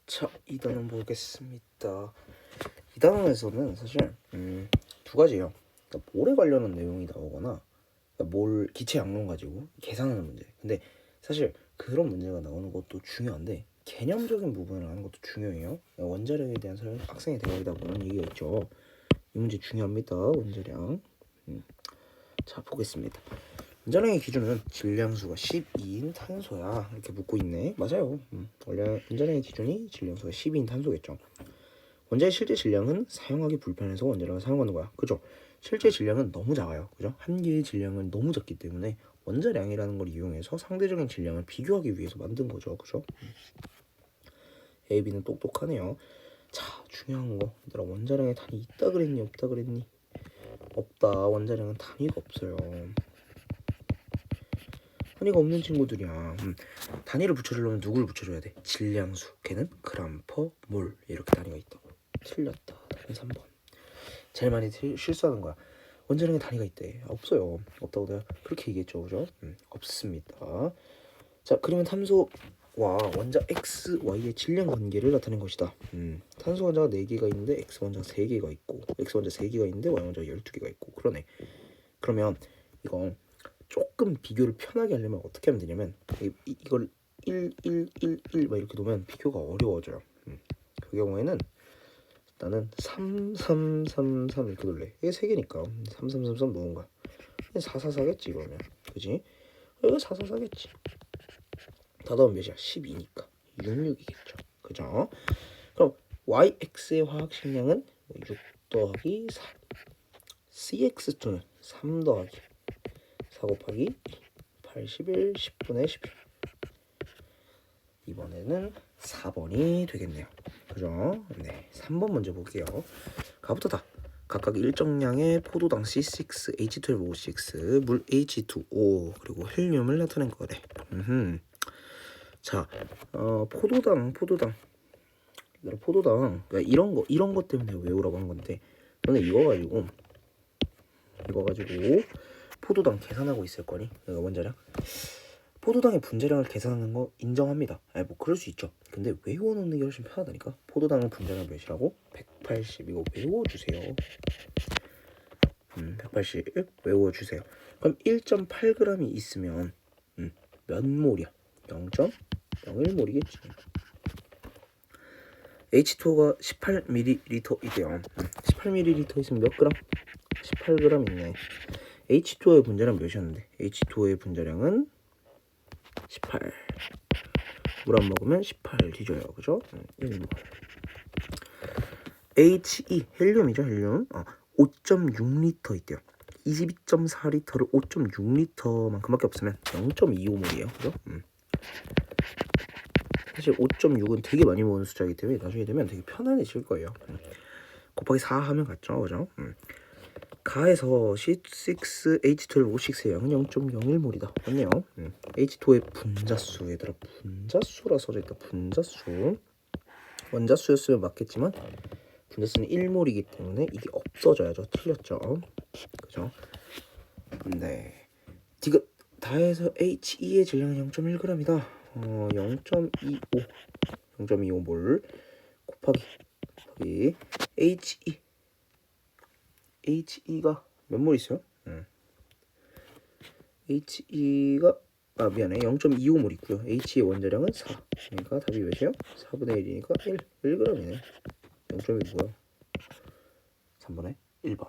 자, 2단원 보겠습니다. 2단원에서는 사실 두 가지예요. 그러니까 몰에 관련한 내용이 나오거나 그러니까 몰 기체 양론 가지고 계산하는 문제. 근데 사실 그런 문제가 나오는 것도 중요한데 개념적인 부분을 아는 것도 중요해요. 그러니까 원자력에 대한 학생의 대화이다 보는 얘기가 있죠. 이 문제 중요합니다. 원자량. 자, 보겠습니다. 원자량의 기준은 질량수가 12인 탄소야 이렇게 묻고 있네. 맞아요. 원래 원자량의 기준이 질량수가 12인 탄소겠죠. 원자의 실제 질량은 사용하기 불편해서 원자량을 사용하는 거야. 그죠? 실제 질량은 너무 작아요. 그죠? 한 개의 질량은 너무 작기 때문에 원자량이라는 걸 이용해서 상대적인 질량을 비교하기 위해서 만든 거죠. 그죠? A, B는 똑똑하네요. 자, 중요한 거. 얘들아, 원자량에 단위 있다 그랬니? 없다 그랬니? 없다. 원자량은 단위가 없어요. 단위가 없는 친구들이야. 단위를 붙여주려면 누굴 붙여줘야 돼? 질량수. 걔는 그람 퍼 몰. 이렇게 단위가 있다고. 틀렸다. 답은 3번. 제일 많이 실수하는 거야. 원자량에 단위가 있대. 없어요. 없다고 내가 그렇게 얘기했죠. 그죠? 없습니다. 자, 그러면 탄소와 원자 X, Y의 질량 관계를 나타낸 것이다. 탄소 원자가 4개가 있는데 X 원자가 3개가 있고 X 원자 3개가 있는데 Y 원자가 12개가 있고 그러네. 그러면 이거 조금 비교를 편하게 하려면 어떻게 하면 되냐면 이걸 1, 1, 1, 1 막 이렇게 놓으면 비교가 어려워져요. 그 경우에는 나는 3, 3, 3, 3 이렇게 놓을래. 이게 3개니까 3, 3, 3, 3 놓은 거야. 4, 4, 4겠지 그러면. 그지? 이거 4, 4, 4겠지. 다 더하면 몇이야? 12니까 6, 6이겠죠. 그죠? 그럼 YX의 화학식량은 6 더하기 4. CX2는 3 더하기 4 곱하기 81, 10분의 11. 이번에는 4번이 되겠네요. 그죠? 네, 3번 먼저 볼게요. 가부터다. 각각 일정량의 포도당 C6, H12O6, 물 H2O 그리고 헬륨을 나타낸 거래. 자, 포도당. 그러니까 이런 거 때문에 외우라고 한 건데, 너네 이거 가지고 포도당 계산하고 있을 거니? 내가 원자량. 포도당의 분자량을 계산하는 거 인정합니다. 뭐 그럴 수 있죠. 근데 외워놓는 게 훨씬 편하다니까. 포도당은 분자량 몇이라고? 180. 이거 외워주세요. 180 외워주세요. 그럼 1.8g이 있으면 몇 몰이야? 0.01몰이겠지. H2O가 18ml이대요. 18ml 있으면 몇 g? 18g 있네. H2O의 분자량 몇이었는데? H2O의 분자량은 18. 물 안 먹으면 18 뒤져요. 그죠? 1몰. He 헬륨이죠. 헬륨. 5.6L 있대요. 22.4L를 5.6L만큼밖에 없으면 0.25몰이에요. 그죠? 사실 5.6은 되게 많이 모으는 숫자이기 때문에 나중에 되면 되게 편안해질 거예요. 곱하기 4 하면 같죠. 그죠? 가에서 C6H12O6의 양은 0.01몰이다. 맞네요. H2O의 분자수. 얘들아, 분자수라 써져있다. 분자수. 원자수였으면 맞겠지만 분자수는 1몰이기 때문에 이게 없어져야죠. 틀렸죠. 그죠? 네. 디귿 다해서 He의 질량은 0.1g이다. 0.25몰 곱하기 He가 몇 몰 있어요? He가 미안해. 0.25몰 있고요. He의 원자량은 4. 그러니까 답이 몇이에요? 4분의 1이니까 1g이네. 0.1 뭐야? 3번에 1번.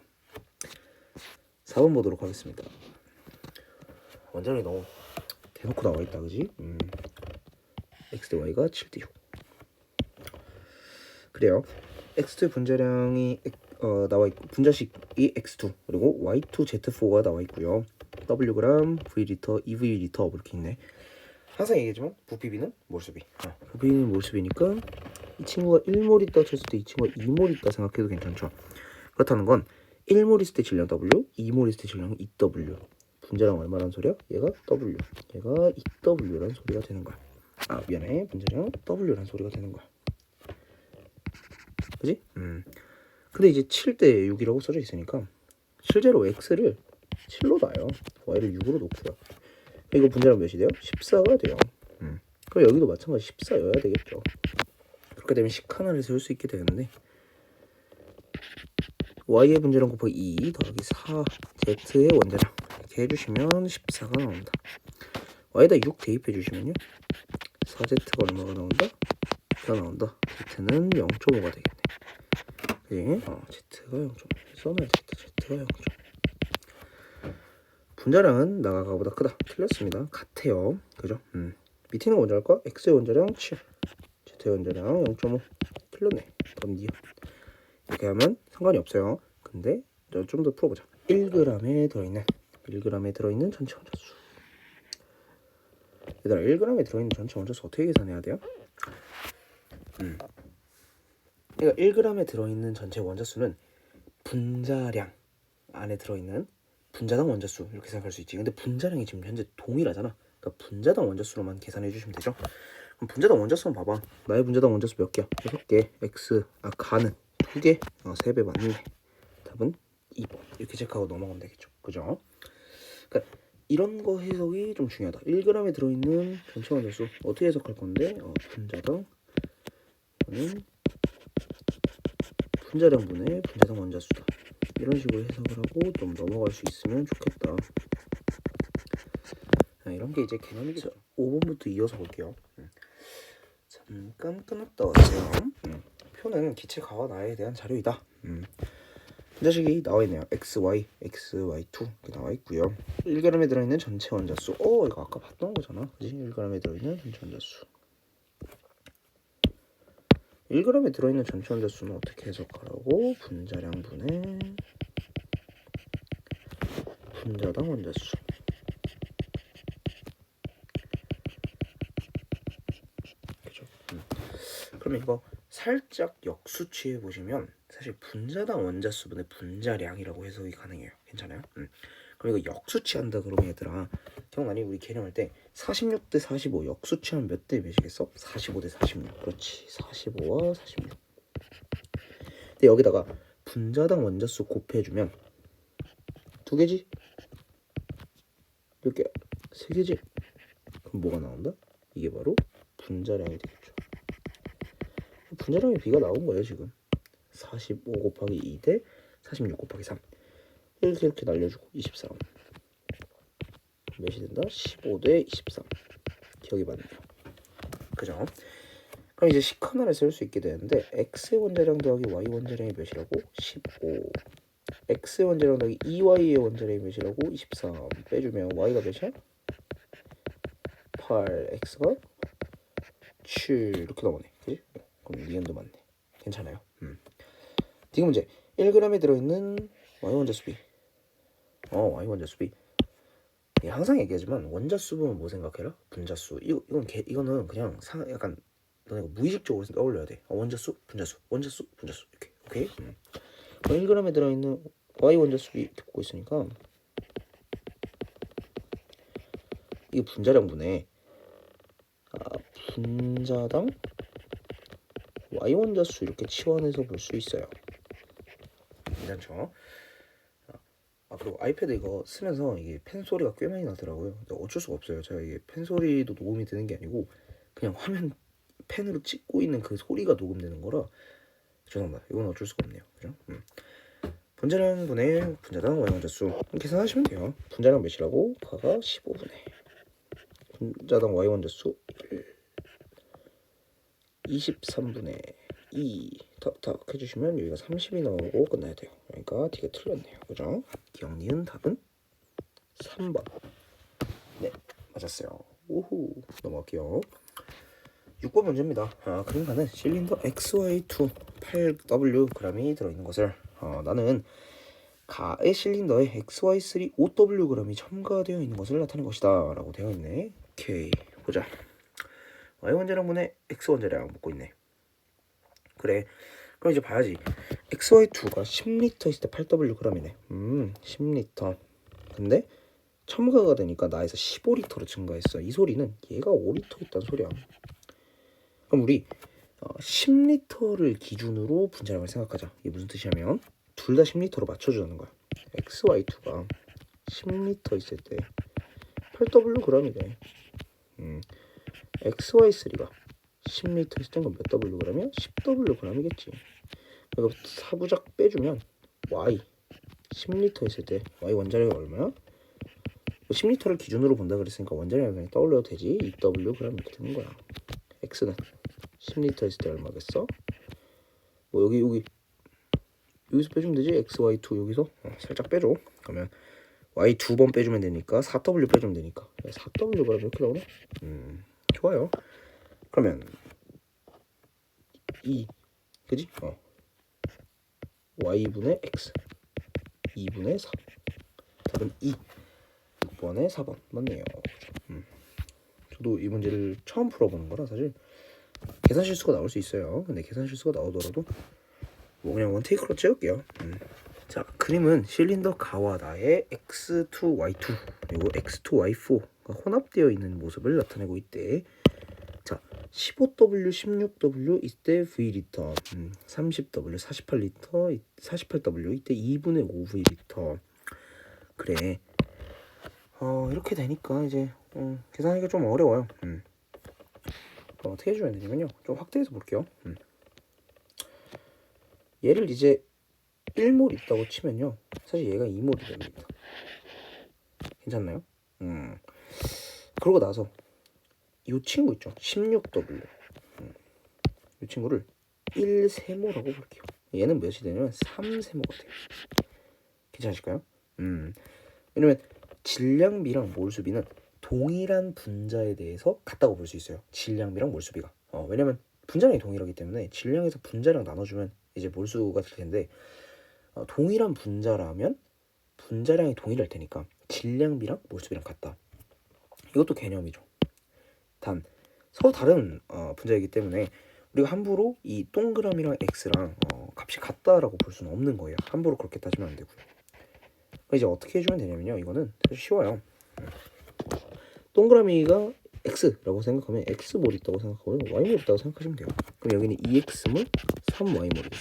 4번 보도록 하겠습니다. 원자량이 너무 대놓고 나와 있다, 그지? X 대 Y가 7 대 6. 그래요. X2의 분자량이 나와 있고 분자식이 X2 그리고 Y2Z4가 나와 있고요. Wg, V리터, EV리터 이렇게 있네. 항상 얘기했지만 부피비는 몰수비. 부피비는 몰수비니까 이 친구가 1몰 있다 쳤을 때 이 친구가 2몰 있다 생각해도 괜찮죠. 그렇다는 건 1몰 있을 때 질량 W, 2몰 있을 때 질량 EW. 분자량 얼마란 소리야? 얘가 W. 얘가 EW란 소리가 되는 거야. 미안해. 분자량 W란 소리가 되는 거야. 그지? 근데 이제 7대 6이라고 써져 있으니까 실제로 X를 7로 놔요. Y를 6으로 놓고요. 이거 분자량 몇이 돼요? 14가 돼요. 그럼 여기도 마찬가지 14여야 되겠죠. 그렇게 되면 식 하나를 세울 수 있게 되는데 y의 분자량 곱하기 2 더하기 4 z의 원자량 이렇게 해주시면 14가 나온다. y에다 6 대입해 주시면요 4z가 얼마가 나온다? 가 나온다. z는 0.5가 되겠네. 그지? z가 0.5 써놔야 되겠다. z가 0.5 분자량은 나가보다 크다. 틀렸습니다. 같아요. 그죠? 밑에 있는 원자랄까? x의 원자량 7 z의 원자량 0.5 틀렸네. 던디요. 이렇게 하면 상관이 없어요. 근데 좀 더 풀어보자. 1g에 들어있는 전체 원자수. 얘들아 1g에 들어있는 전체 원자수 어떻게 계산해야 돼요? 그러니까 1g에 들어있는 전체 원자수는 분자량 안에 들어있는 분자당 원자수 이렇게 생각할 수 있지. 근데 분자량이 지금 현재 동일하잖아. 그러니까 분자당 원자수로만 계산해 주시면 되죠. 그럼 분자당 원자수는 봐봐. 나의 분자당 원자수 몇 개야? 6개. 가는 2개. 3배 맞네. 답은 2번. 이렇게 체크하고 넘어가면 되겠죠. 그죠? 그러니까 이런 거 해석이 좀 중요하다. 1g에 들어있는 전체 원자수 어떻게 해석할 건데? 분자당 분자량분의 분자당 원자수다. 이런 식으로 해석을 하고 좀 넘어갈 수 있으면 좋겠다. 이런 게 이제 개념이겠죠. 5번부터 이어서 볼게요. 잠깐 끊었다 왔어요. 표는 기체 가와 나에 대한 자료이다. 분자식이 나와 있네요. xy, xy2 이렇게 나와 있고요. 1g에 들어있는 전체 원자수. 이거 아까 봤던 거잖아. 그지? 1g에 들어있는 전체 원자수. 1g에 들어있는 전체 원자수는 어떻게 해석하라고? 분자량분의 분자당 원자수. 그죠? 그러면 이거 살짝 역수치해 보시면 사실 분자당 원자수분의 분자량이라고 해석이 가능해요. 괜찮아요? 그럼 이거 역수치한다 그러면 얘들아 기억나니? 우리 개념할 때 46 대 45 역수치하면 몇 대 몇이겠어? 45 대 46. 그렇지. 45와 46. 근데 여기다가 분자당 원자수 곱해주면 2개지? 몇 개야? 3개지? 그럼 뭐가 나온다? 이게 바로 분자량이 되겠죠. 분자량의 비가 나온 거예요 지금. 45 곱하기 2 대 46 곱하기 3 이렇게 날려주고 23 몇이 된다? 15 대 23 기억이 맞네요. 그죠? 그럼 이제 식 하나를 쓸 수 있게 되는데 x의 원자량 더하기 y 원자량이 몇이라고? 15 x의 원자량 더하기 2y의 원자량이 몇이라고? 23 빼주면 y가 몇이야? 8 x가 7 이렇게 나오네. 그지? 그럼 니은도 맞네. 괜찮아요. 지금 문제 1g에 들어있는 y 원자수비. y 원자수비. 항상 얘기하지만 원자수 보면 뭐 생각해라? 분자수. 이거는 그냥 약간 너네가 무의식적으로 떠올려야 돼. 원자수, 분자수, 원자수, 분자수 이렇게. 오케이? 1g에 들어있는 y 원자수비 이렇게 보고 있으니까 이게 분자량분의 분자당 y 원자수 이렇게 치환해서 볼 수 있어요. 괜찮죠? 그리고 아이패드 이거 쓰면서 이게 펜 소리가 꽤 많이 나더라고요. 어쩔 수가 없어요. 제가 이게 펜 소리도 녹음이 되는 게 아니고 그냥 화면 펜으로 찍고 있는 그 소리가 녹음되는 거라 죄송합니다. 이건 어쩔 수가 없네요. 그죠? 분자량분의 분자당 y 원자수 계산하시면 돼요. 분자량 몇이라고? 파가 15분의 분자당 y 원자수 23분의 2 탁탁 해주시면 여기가 30이 나오고 끝나야 돼요. 그러니까 D가 틀렸네요. 그죠? 기억 니은 답은 3번. 네, 맞았어요. 오호, 넘어갈게요. 6번 문제입니다. 그림가는 실린더 XY2 8W g이 들어있는 것을 나는 가의 실린더에 XY3 5W g이 첨가되어 있는 것을 나타낸 것이다 라고 되어 있네. 오케이, 보자. Y 원자량분의 X 원자량 묻고 있네. 그래. 그럼 이제 봐야지. XY2가 10L 있을 때 8W g이네. 10L. 근데 첨가가 되니까 나에서 15L로 증가했어. 이 소리는 얘가 5L 있다는 소리야. 그럼 우리 10L를 기준으로 분자량을 생각하자. 이게 무슨 뜻이냐면 둘 다 10L로 맞춰주는 거야. XY2가 10L 있을 때 8W g이네. XY3가 10리터 했을 땐 몇 Wg이면 10Wg이겠지. 그러니까 사부작 빼주면 Y 10리터 했을 때 Y 원자력이 얼마야? 10리터를 기준으로 본다 그랬으니까 원자력을 그냥 떠올려도 되지. 2W 그럼 이렇게 되는 거야. X는 10리터 했을 때 얼마겠어? 뭐 여기서 빼주면 되지. XY2 여기서 살짝 빼줘. 그러면 Y 2번 빼주면 되니까 4W 빼주면 되니까 4W가 이렇게 나오네. 좋아요. 그러면 2 그지? Y분의 X 2분의 4 답은 2 6번에 4번 맞네요. 저도 이 문제를 처음 풀어보는 거라 사실 계산 실수가 나올 수 있어요. 근데 계산 실수가 나오더라도 뭐 그냥 원테이크로 찍을게요. 자, 그림은 실린더 가와다의 X2Y2 그리고 X2Y4가 혼합되어 있는 모습을 나타내고 있대. 자, 15W, 16W 이때 V리터, 30W, 48리터, 48W 이때 2분의 5 V리터. 그래. 이렇게 되니까 이제 계산하기가 좀 어려워요. 어떻게 해줘야 되냐면요. 좀 확대해서 볼게요. 얘를 이제 1몰 있다고 치면요. 사실 얘가 2몰이 됩니다. 괜찮나요? 그러고 나서 이 친구 있죠. 16W. 이 친구를 1세모라고 볼게요. 얘는 몇이 되냐면 3세모가 돼요. 괜찮으실까요? 왜냐면 질량비랑 몰수비는 동일한 분자에 대해서 같다고 볼 수 있어요. 질량비랑 몰수비가. 왜냐면 분자량이 동일하기 때문에 질량에서 분자량 나눠주면 이제 몰수가 될 텐데 동일한 분자라면 분자량이 동일할 테니까 질량비랑 몰수비랑 같다. 이것도 개념이죠. 단 서로 다른 분자이기 때문에 우리가 함부로 이 동그라미랑 x랑 값이 같다라고 볼 수는 없는 거예요. 함부로 그렇게 따지면 안 되고요. 이제 어떻게 해주면 되냐면요. 이거는 사실 쉬워요. 동그라미가 x라고 생각하면 x몰 있다고 생각하고 y몰 있다고 생각하시면 돼요. 그럼 여기는 2x몰 3y몰이겠죠.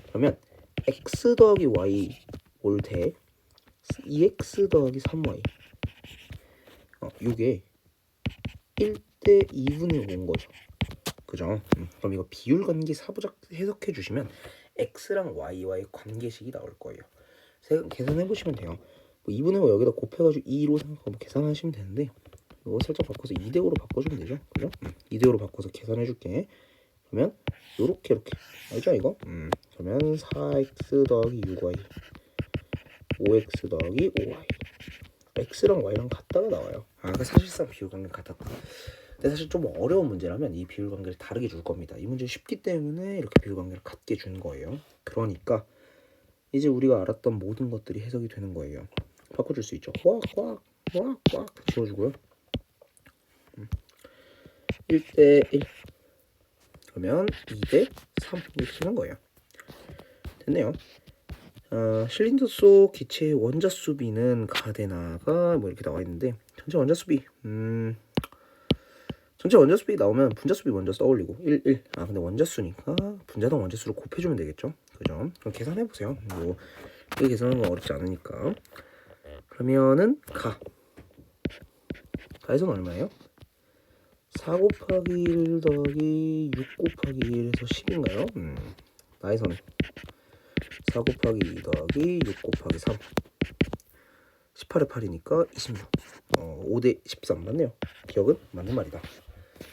그러면 x 더하기 y 몰 대 2x 더하기 3y 요게 1대 2분의 5인 거죠. 그죠? 그럼 이거 비율관계 사부작 해석해 주시면 x랑 y와의 관계식이 나올 거예요. 계산해 보시면 돼요. 뭐 2분의 5 여기다 곱해가지고 2로 생각하고 계산하시면 되는데 이거 살짝 바꿔서 2대 5로 바꿔주면 되죠. 그죠? 2대 5로 바꿔서 계산해 줄게. 그러면 요렇게 알죠 이거? 그러면 4x 더하기 6y 5x 더하기 5y x랑 y랑 같다가 나와요. 그 사실상 비율관계 같았다. 근데 사실 좀 어려운 문제라면 이 비율관계를 다르게 줄 겁니다. 이 문제 쉽기 때문에 이렇게 비율관계를 같게 준 거예요. 그러니까 이제 우리가 알았던 모든 것들이 해석이 되는 거예요. 바꿔줄 수 있죠. 꽉 지워주고요. 1대 1 그러면 2대 3 이렇게 되는 거예요. 됐네요. 실린더 속 기체의 원자 수비는 가데나가 뭐 이렇게 나와 있는데 전체 원자 수비 전체 원자 수비 나오면 분자 수비 먼저 떠올리고 1 근데 원자 수니까 분자당 원자 수를 곱해주면 되겠죠. 그죠? 그럼 계산해 보세요. 뭐 이게 계산하는 건 어렵지 않으니까. 그러면은 가에서는 얼마예요? 4 곱하기 1 더하기 6 곱하기 1에서 10인가요? 나에서는 4 곱하기 2 더하기 6 곱하기 3 18에 8이니까 26 5대 13 맞네요. 기억은 맞는 말이다.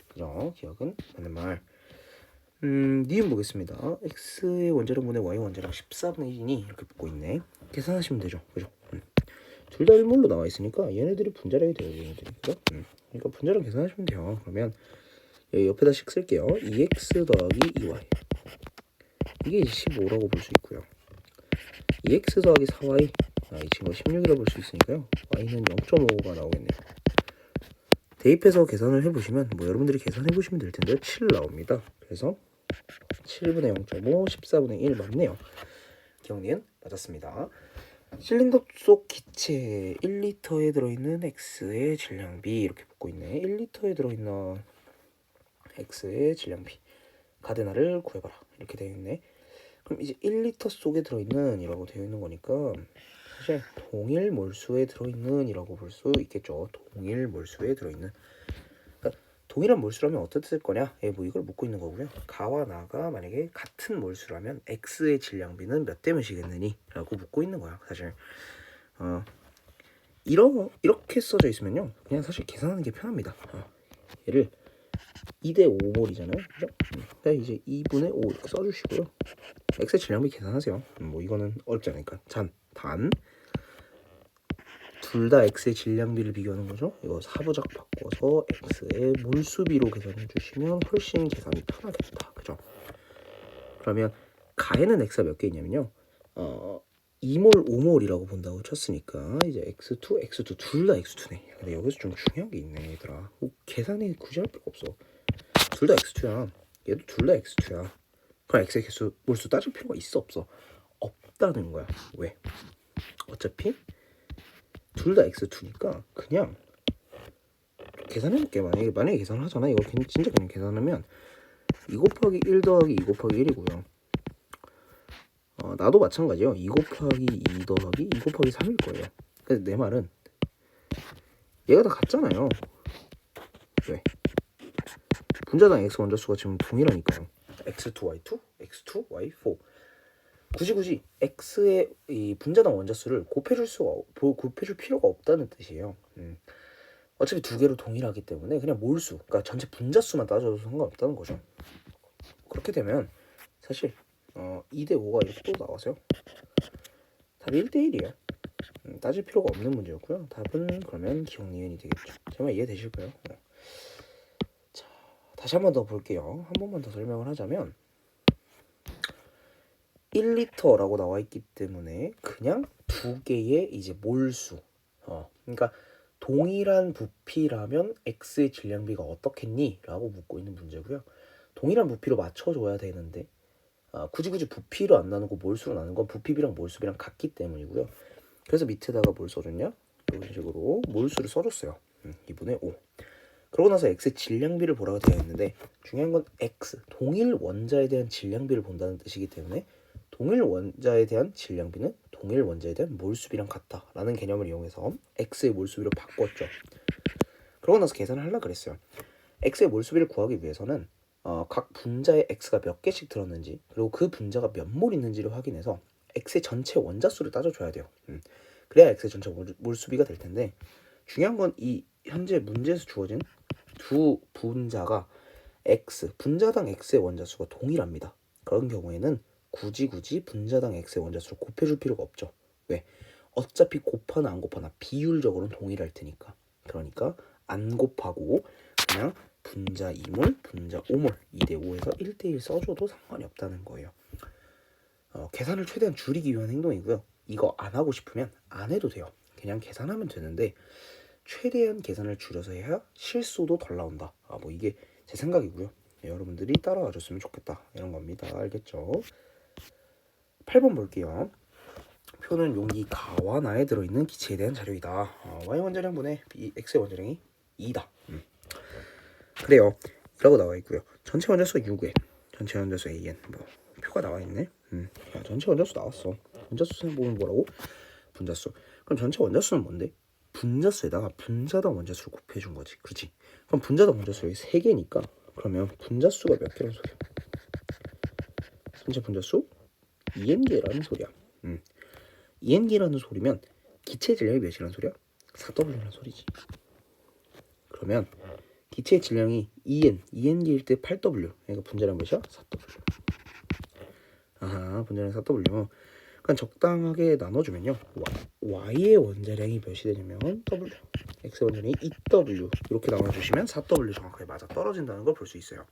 그죠? 기억은 맞는 말. 니은 보겠습니다. x의 원자력분의 y 원자력 14분의 1이니 이렇게 붙고 있네. 계산하시면 되죠. 그죠? 둘 다 1몰로 나와 있으니까 얘네들이 분자량이 돼요. 얘네들이. 그죠? 그러니까 분자량 계산하시면 돼요. 그러면 여기 옆에다 식 쓸게요. 2x 더하기 2y 이게 15라고 볼 수 있고요. 2x 더하기 4y 이 친구 16이라고 볼 수 있으니까요. y는 0.5가 나오겠네요. 대입해서 계산을 해보시면 뭐 여러분들이 계산해보시면 될 텐데요. 7 나옵니다. 그래서 7분의 0.5 14분의 1 맞네요. 기억니은 맞았습니다. 실린더 속 기체 1리터에 들어있는 x의 질량비 이렇게 붙고 있네. 1리터에 들어있는 x의 질량비 가데나를 구해봐라 이렇게 되어 있네. 그럼 이제 1리터 속에 들어있는 이라고 되어 있는 거니까 사실 동일 몰수에 들어있는 이라고 볼 수 있겠죠. 동일 몰수에 들어있는. 그러니까 동일한 몰수라면 어떻게 쓸 거냐? 뭐 이걸 묻고 있는 거고요. 가와 나가 만약에 같은 몰수라면 x의 질량비는 몇 대 몇이겠느니? 라고 묻고 있는 거야. 사실 이렇게 써져 있으면요, 그냥 사실 계산하는 게 편합니다. 얘를 2대 5몰이잖아요, 그죠? 그러니까 이제 2분의 5 이렇게 써주시고요. x의 질량비 계산하세요. 뭐 이거는 어렵지 않으니까. 단 둘 다 x의 질량비를 비교하는 거죠. 이거 사부작 바꿔서 x의 몰수비로 계산해 주시면 훨씬 계산이 편하겠다, 그죠? 그러면 가에는 x가 몇 개 있냐면요, 2몰, 5몰이라고 본다고 쳤으니까 이제 x2, x2 둘 다 x2네. 근데 여기서 좀 중요한 게 있네, 얘들아. 계산이 굳이 할 필요 없어. 둘 다 x2야. 얘도 둘 다 x2야. 그럼 x의 개수, 몰수 따질 필요가 있어, 없어? 없다는 거야. 왜? 어차피 둘 다 x2니까 그냥 계산해볼게. 만약에 계산을 하잖아. 이거 진짜 그냥 계산하면 2 곱하기 1 더하기 2 곱하기 1이고요. 나도 마찬가지예요. 2 곱하기 2 더하기 2 곱하기 3일 거예요. 그래서 내 말은 얘가 다 같잖아요. 왜? 분자당 x 원자수가 지금 동일하니까요. x2y2, x2y4. 굳이 x의 이 분자당 원자수를 곱해줄 필요가 없다는 뜻이에요. 어차피 두 개로 동일하기 때문에 그냥 몰수, 그러니까 전체 분자수만 따져도 상관없다는 거죠. 그렇게 되면 사실 2대 5가 이렇게 또 나와서요. 답이 1대 1이에요. 따질 필요가 없는 문제였고요. 답은 그러면 기억 니은이 되겠죠. 정말 이해되실까요? 자, 다시 한 번 더 볼게요. 한 번만 더 설명을 하자면 1리터라고 나와 있기 때문에 그냥 두 개의 이제 몰수. 그러니까 동일한 부피라면 x의 질량비가 어떻겠니? 라고 묻고 있는 문제고요. 동일한 부피로 맞춰줘야 되는데 굳이 부피로 안 나누고 몰수로 나눈 건 부피비랑 몰수비랑 같기 때문이고요. 그래서 밑에다가 뭘 써줬냐? 이런 식으로 몰수를 써줬어요. 2분의 5. 그러고 나서 x의 질량비를 보라고 되어 있는데 중요한 건 x, 동일 원자에 대한 질량비를 본다는 뜻이기 때문에 동일 원자에 대한 질량비는 동일 원자에 대한 몰수비랑 같다 라는 개념을 이용해서 x의 몰수비로 바꿨죠. 그러고 나서 계산을 하려고 그랬어요. x의 몰수비를 구하기 위해서는 각 분자에 x가 몇 개씩 들었는지, 그리고 그 분자가 몇 몰 있는지를 확인해서 x의 전체 원자수를 따져줘야 돼요. 그래야 x의 전체 몰수비가 될 텐데, 중요한 건 이 현재 문제에서 주어진 두 분자가 분자당 x의 원자수가 동일합니다. 그런 경우에는 굳이 분자당 x의 원자수를 곱해줄 필요가 없죠. 왜? 어차피 곱하나 안 곱하나 비율적으로는 동일할 테니까. 그러니까 안 곱하고 그냥 분자 2몰, 분자 5몰 2대 5에서 1대 1 써줘도 상관이 없다는 거예요. 계산을 최대한 줄이기 위한 행동이고요. 이거 안 하고 싶으면 안 해도 돼요. 그냥 계산하면 되는데 최대한 계산을 줄여서 해야 실수도 덜 나온다. 뭐 이게 제 생각이고요. 여러분들이 따라와 줬으면 좋겠다, 이런 겁니다. 알겠죠? 8번 볼게요. 표는 용기 가와 나에 들어있는 기체에 대한 자료이다. y 원자량분의 x의 원자량이 2다. 그래요. 라고 나와 있고요. 전체 원자수가 6n, 전체 원자수 an. 뭐 표가 나와 있네. 전체 원자수 나왔어. 분자수 보면 뭐라고? 분자수. 그럼 전체 원자수는 뭔데? 분자수에다가 분자당 원자수를 곱해준 거지. 그렇지? 그럼 분자당 원자수 여기 3개니까 그러면 분자수가 몇 개라는 소리야? 전체 분자수 2n개라는 소리야. 2n개라는 소리면 기체 질량이 몇이라는 소리야? 4w라는 소리지. 그러면 기체의 질량이 2n개일 때 8w. 그러니까 분자량 몇이야? 4w. 분자량 4w. 그러니까 적당하게 나눠주면요, y의 원자량이 몇이 되냐면 w, x의 원자량이 2w 이렇게 나눠주시면 4w 정확하게 맞아 떨어진다는 걸 볼 수 있어요.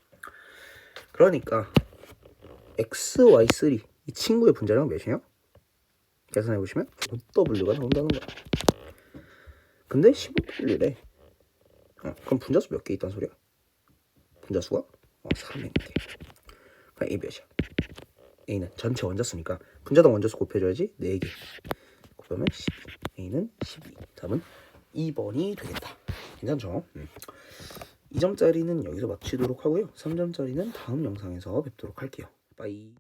그러니까 xy3 이 친구의 분자량은 몇이냐? 계산해보시면 5w가 나온다는 거야. 근데 15w래. 그럼 분자수 몇 개 있다는 소리야? 분자수가 3n개. 그럼 A 몇이야? A는 전체 원자수니까 분자당 원자수 곱해줘야지. 4개 곱하면 12. A는 12. 답은 2번이 되겠다. 괜찮죠? 2점짜리는 여기서 마치도록 하고요. 3점짜리는 다음 영상에서 뵙도록 할게요. 빠이.